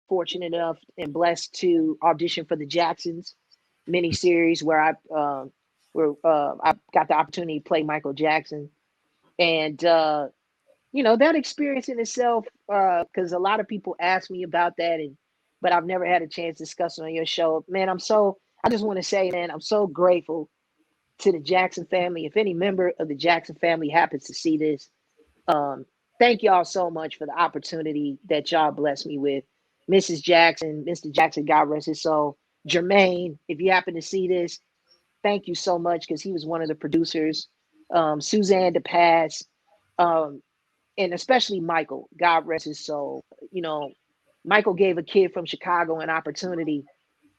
fortunate enough and blessed to audition for the Jacksons miniseries, where I got the opportunity to play Michael Jackson, and that experience in itself, because a lot of people ask me about that, but I've never had a chance to discuss it on your show. Man, I just want to say, man, I'm so grateful to the Jackson family. If any member of the Jackson family happens to see this, um, thank y'all so much for the opportunity that y'all blessed me with. Mrs. Jackson, Mr. Jackson, God rest his soul. Jermaine, if you happen to see this, thank you so much, because he was one of the producers. Suzanne DePass, um, and especially Michael, God rest his soul. Michael gave a kid from Chicago an opportunity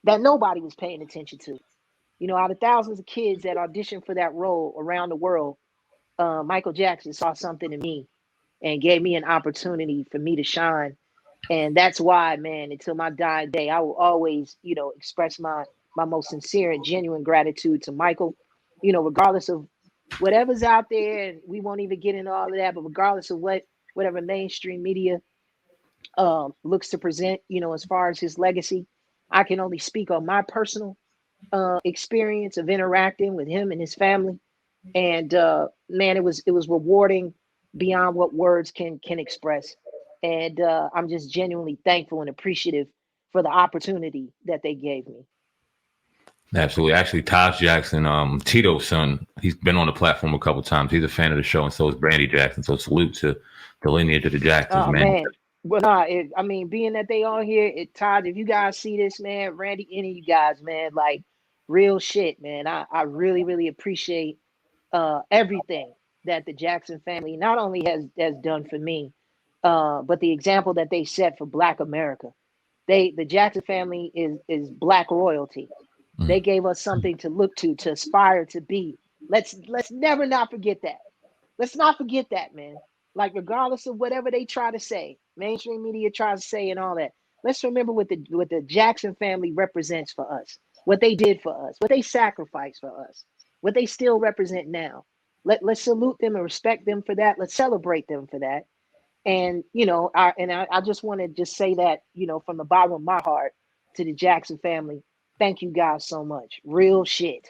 that nobody was paying attention to. Out of thousands of kids that auditioned for that role around the world, Michael Jackson saw something in me and gave me an opportunity for me to shine. And that's why, man, until my dying day, I will always, express my most sincere and genuine gratitude to Michael, regardless of whatever's out there. And we won't even get into all of that, but regardless of whatever mainstream media looks to present, as far as his legacy, I can only speak on my personal experience of interacting with him and his family. And man, it was rewarding beyond what words can express. And I'm just genuinely thankful and appreciative for the opportunity that they gave me. Absolutely. Actually, Taj Jackson, Tito's son, he's been on the platform a couple of times. He's a fan of the show, and so is Brandy Jackson. So salute to the lineage of the Jacksons, Oh man. man. Well, nah, being that they on here, Todd, if you guys see this, man, Randy, any of you guys, man, like real shit, man. I really, really appreciate everything that the Jackson family not only has done for me, but the example that they set for Black America. The Jackson family is Black royalty. They gave us something to look to aspire to be. Let's never not forget that. Let's not forget that, man. Like, regardless of whatever they try to say, mainstream media tries to say and all that, let's remember what the Jackson family represents for us, what they did for us, what they sacrificed for us, what they still represent now. Let's salute them and respect them for that. Let's celebrate them for that. And I just want to just say that, from the bottom of my heart, to the Jackson family, thank you guys so much. Real shit.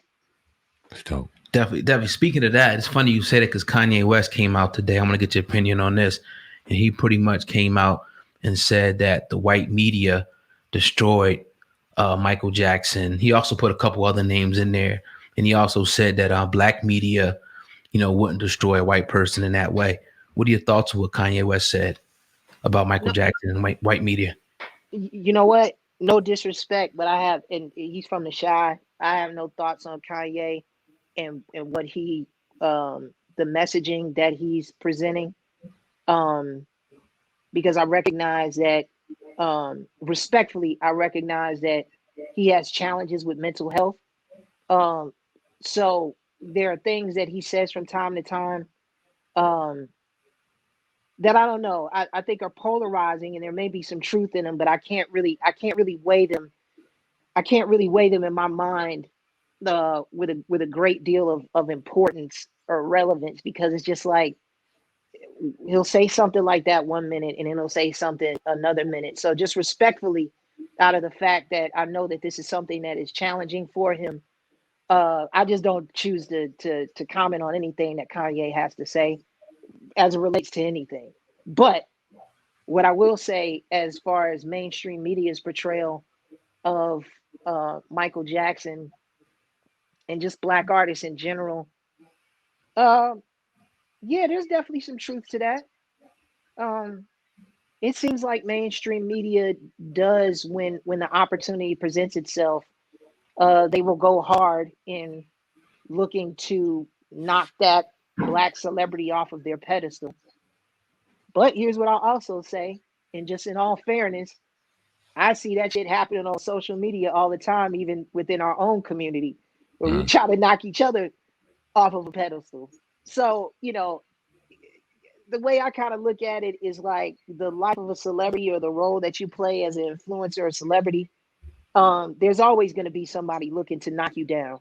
That's dope. Definitely. Speaking of that, it's funny you say that because Kanye West came out today. I'm going to get your opinion on this. And he pretty much came out and said that the white media destroyed Michael Jackson. He also put a couple other names in there. And he also said that black media, wouldn't destroy a white person in that way. What are your thoughts on what Kanye West said about Michael Jackson and white media? You know what? No disrespect, but and he's from the Chi. I have no thoughts on Kanye and what the messaging that he's presenting, because I recognize that, respectfully, I recognize that he has challenges with mental health. So there are things that he says from time to time that I don't know. I think are polarizing, and there may be some truth in them, but I can't really weigh them. I can't really weigh them in my mind with a great deal of importance or relevance, because it's just like he'll say something like that one minute and then he'll say something another minute. So just respectfully, out of the fact that I know that this is something that is challenging for him, I just don't choose to comment on anything that Kanye has to say as it relates to anything. But what I will say, as far as mainstream media's portrayal of Michael Jackson and just Black artists in general, yeah, there's definitely some truth to that. It seems like mainstream media does, when the opportunity presents itself, they will go hard in looking to knock that Black celebrity off of their pedestal. But here's what I'll also say, and just in all fairness, I see that shit happening on social media all the time, even within our own community, where we try to knock each other off of a pedestal. So, the way I kind of look at it is like the life of a celebrity, or the role that you play as an influencer or celebrity. There's always going to be somebody looking to knock you down,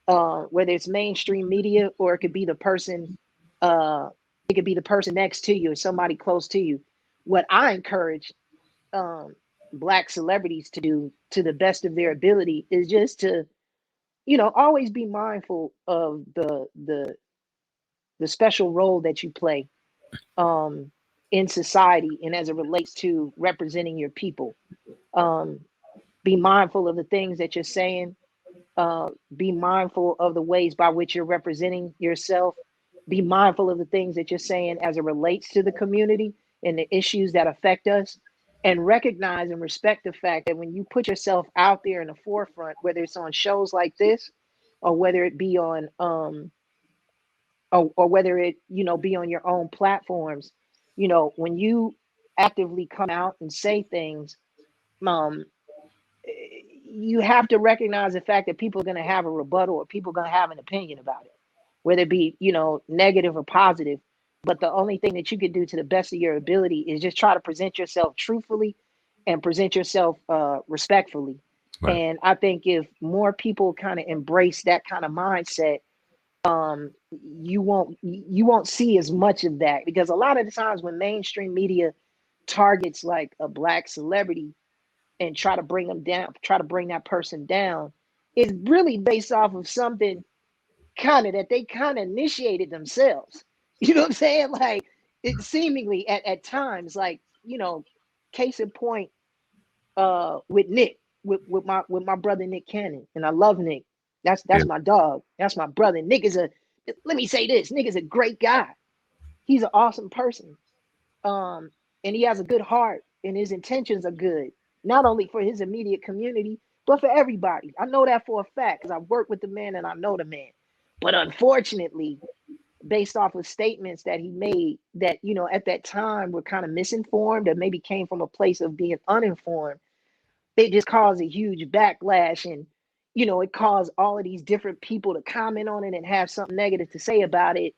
whether it's mainstream media, or it could be the person, next to you, or somebody close to you. What I encourage Black celebrities to do to the best of their ability is just to, always be mindful of the special role that you play um, in society and as it relates to representing your people. Um, be mindful of the things that you're saying. Be mindful of the ways by which you're representing yourself. Be mindful of the things that you're saying as it relates to the community and the issues that affect us. And recognize and respect the fact that when you put yourself out there in the forefront, whether it's on shows like this, or whether it be on or whether it be on your own platforms, when you actively come out and say things, um you have to recognize the fact that people are going to have a rebuttal or people are going to have an opinion about it, whether it be negative or positive. But the only thing that you can do to the best of your ability is just try to present yourself truthfully and present yourself respectfully. Right. And I think if more people kind of embrace that kind of mindset, you won't see as much of that, because a lot of the times when mainstream media targets like a Black celebrity and try to bring them down, try to bring that person down, it's really based off of something kind of that they kind of initiated themselves. You know what I'm saying? Like it seemingly at times, like, case in point, with Nick, with my brother Nick Cannon. And I love Nick. That's Yeah. my dog. That's my brother. Nick is let me say this, Nick is a great guy. He's an awesome person. Um, and he has a good heart and his intentions are good, not only for his immediate community, but for everybody. I know that for a fact because I work with the man and I know the man. But unfortunately, based off of statements that he made that, at that time were kind of misinformed or maybe came from a place of being uninformed, it just caused a huge backlash. And, it caused all of these different people to comment on it and have something negative to say about it.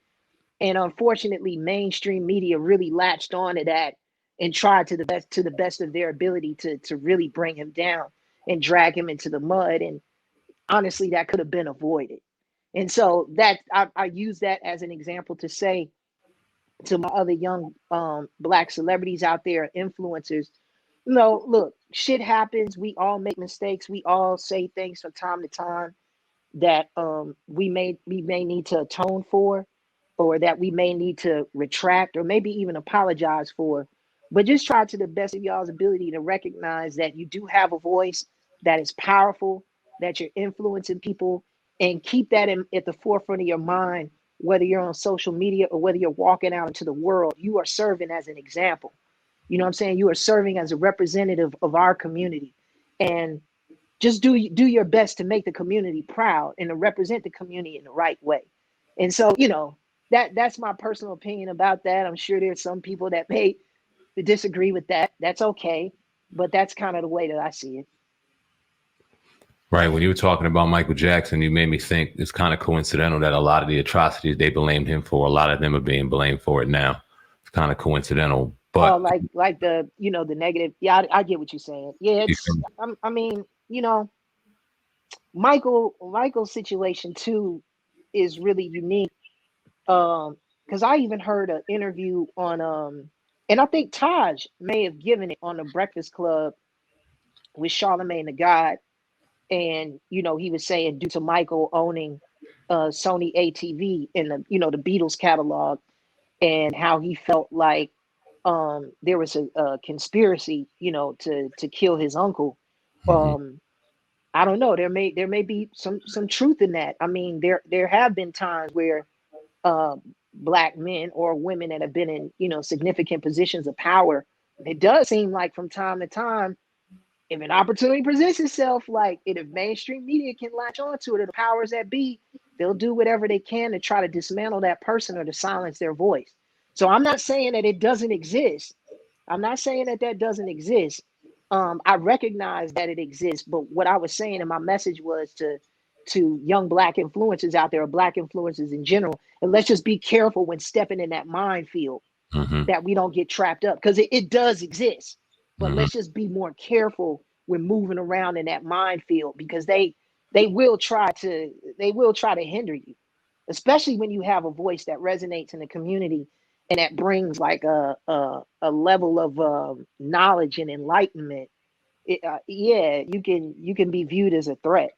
And unfortunately, mainstream media really latched on to that and tried to the best of their ability to really bring him down and drag him into the mud. And honestly, that could have been avoided. And so that I use that as an example to say to my other young Black celebrities out there, influencers, look, shit happens. We all make mistakes. We all say things from time to time that we may need to atone for, or that we may need to retract, or maybe even apologize for. But just try to the best of y'all's ability to recognize that you do have a voice that is powerful, that you're influencing people, and keep that at the forefront of your mind, whether you're on social media or whether you're walking out into the world. You are serving as an example. You know what I'm saying? You are serving as a representative of our community. And just do your best to make the community proud and to represent the community in the right way. And so, that's my personal opinion about that. I'm sure there's some people that may disagree with that. That's okay, but that's kind of the way that I see it. Right. When you were talking about Michael Jackson, you made me think it's kind of coincidental that a lot of the atrocities they blamed him for, a lot of them are being blamed for it now. It's kind of coincidental, but like the negative. Yeah, I get what you're saying. Yeah, I mean, Michael's situation too is really unique. Because I even heard an interview on and I think Taj may have given it on the Breakfast Club with Charlamagne the God. And he was saying, due to Michael owning Sony ATV in the Beatles catalog, and how he felt like there was a conspiracy to kill his uncle. I don't know, there may be some truth in that. I mean, there have been times where uh, Black men or women that have been in significant positions of power, it does seem like from time to time, if an opportunity presents itself, like if mainstream media can latch onto it, or the powers that be, they'll do whatever they can to try to dismantle that person or to silence their voice. So I'm not saying that it doesn't exist. I'm not saying that doesn't exist. I recognize that it exists, but what I was saying in my message was to young Black influencers out there, or Black influencers in general, and let's just be careful when stepping in that minefield, that we don't get trapped up, because it does exist. But let's just be more careful when moving around in that minefield, because they will try to hinder you, especially when you have a voice that resonates in the community and that brings like a level of knowledge and enlightenment yeah, you can be viewed as a threat.